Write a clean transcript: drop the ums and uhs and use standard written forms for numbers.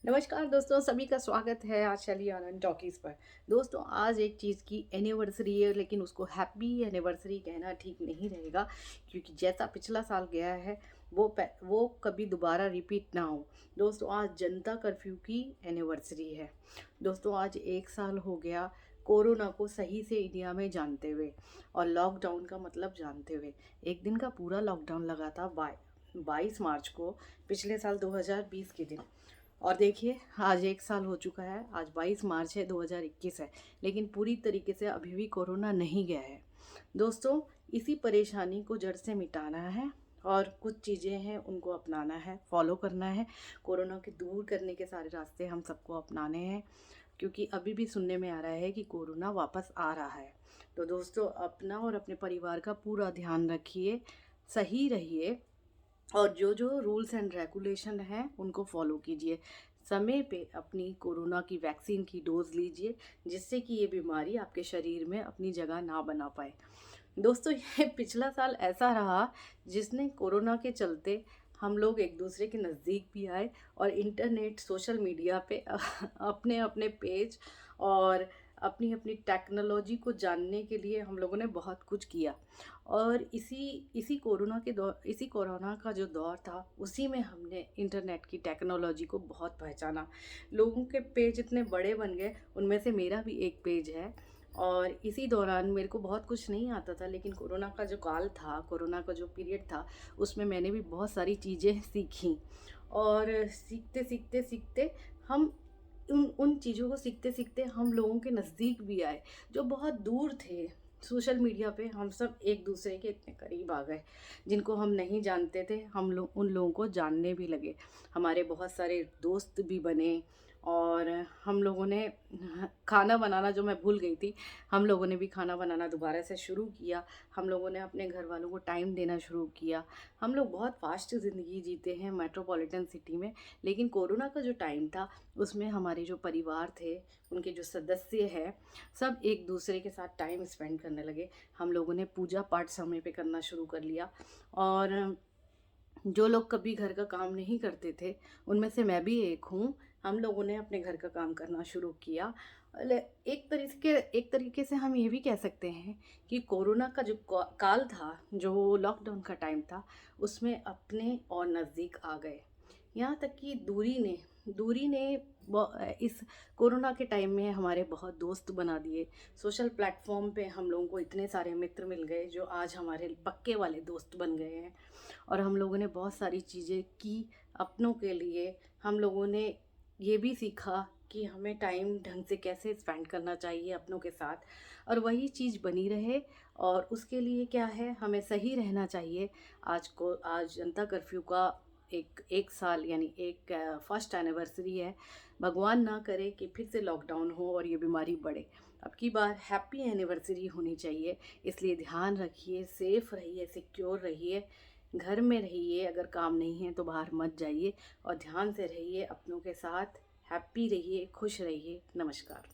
नमस्कार दोस्तों, सभी का स्वागत है आज शैली आनंद टॉकीज़ पर। दोस्तों, आज एक चीज़ की एनिवर्सरी है, लेकिन उसको हैप्पी एनिवर्सरी कहना ठीक नहीं रहेगा, क्योंकि जैसा पिछला साल गया है वो कभी दोबारा रिपीट ना हो। दोस्तों, आज जनता कर्फ्यू की एनिवर्सरी है। दोस्तों, आज 1 साल हो गया कोरोना को सही से इंडिया में जानते हुए और लॉकडाउन का मतलब जानते हुए। एक दिन का पूरा लॉकडाउन लगा था 22 मार्च को, पिछले साल 2020 के दिन। और देखिए, आज 1 साल हो चुका है। आज 22 मार्च है, 2021 है, लेकिन पूरी तरीके से अभी भी कोरोना नहीं गया है। दोस्तों, इसी परेशानी को जड़ से मिटाना है और कुछ चीज़ें हैं उनको अपनाना है, फॉलो करना है। कोरोना के दूर करने के सारे रास्ते हम सबको अपनाने हैं, क्योंकि अभी भी सुनने में आ रहा है कि कोरोना वापस आ रहा है। तो दोस्तों, अपना और अपने परिवार का पूरा ध्यान रखिए, सही रहिए और जो जो रूल्स एंड रेगुलेशन हैं उनको फॉलो कीजिए। समय पे अपनी कोरोना की वैक्सीन की डोज लीजिए, जिससे कि ये बीमारी आपके शरीर में अपनी जगह ना बना पाए। दोस्तों, ये पिछला साल ऐसा रहा जिसने कोरोना के चलते हम लोग एक दूसरे के नज़दीक भी आए और इंटरनेट सोशल मीडिया पे अपने अपने पेज और अपनी अपनी टेक्नोलॉजी को जानने के लिए हम लोगों ने बहुत कुछ किया। और इसी इसी कोरोना का जो दौर था, उसी में हमने इंटरनेट की टेक्नोलॉजी को बहुत पहचाना। लोगों के पेज इतने बड़े बन गए, उनमें से मेरा भी एक पेज है। और इसी दौरान मेरे को बहुत कुछ नहीं आता था, लेकिन कोरोना का जो काल था, कोरोना का जो पीरियड था, उसमें मैंने भी बहुत सारी चीज़ें सीखी। और सीखते सीखते सीखते हम उन उन चीज़ों को सीखते सीखते हम लोगों के नज़दीक भी आए, जो बहुत दूर थे। सोशल मीडिया पे हम सब एक दूसरे के इतने करीब आ गए, जिनको हम नहीं जानते थे हम लोग उन लोगों को जानने भी लगे। हमारे बहुत सारे दोस्त भी बने। और हम लोगों ने खाना बनाना, जो मैं भूल गई थी, हम लोगों ने भी खाना बनाना दोबारा से शुरू किया। हम लोगों ने अपने घर वालों को टाइम देना शुरू किया। हम लोग बहुत फास्ट ज़िंदगी जीते हैं मेट्रोपॉलिटन सिटी में, लेकिन कोरोना का जो टाइम था, उसमें हमारे जो परिवार थे, उनके जो सदस्य हैं, सब एक दूसरे के साथ टाइम स्पेंड करने लगे। हम लोगों ने पूजा पाठ समय पे करना शुरू कर लिया। और जो लोग कभी घर का काम नहीं करते थे, उनमें से मैं भी एक हूँ। हम लोगों ने अपने घर का काम करना शुरू किया। एक तरीके से हम ये भी कह सकते हैं कि कोरोना का जो काल था, जो लॉकडाउन का टाइम था, उसमें अपने और नज़दीक आ गए। यहाँ तक कि दूरी ने इस कोरोना के टाइम में हमारे बहुत दोस्त बना दिए। सोशल प्लेटफॉर्म पे हम लोगों को इतने सारे मित्र मिल गए, जो आज हमारे पक्के वाले दोस्त बन गए हैं। और हम लोगों ने बहुत सारी चीज़ें की अपनों के लिए। हम लोगों ने ये भी सीखा कि हमें टाइम ढंग से कैसे स्पेंड करना चाहिए अपनों के साथ, और वही चीज़ बनी रहे। और उसके लिए क्या है, हमें सही रहना चाहिए। आज जनता कर्फ्यू का एक साल यानी एक फर्स्ट एनिवर्सरी है। भगवान ना करे कि फिर से लॉकडाउन हो और ये बीमारी बढ़े। अब की बार हैप्पी एनिवर्सरी होनी चाहिए। इसलिए ध्यान रखिए, सेफ रहिए, सिक्योर रहिए, घर में रहिए। अगर काम नहीं है तो बाहर मत जाइए और ध्यान से रहिए अपनों के साथ। हैप्पी रहिए, खुश रहिए। नमस्कार।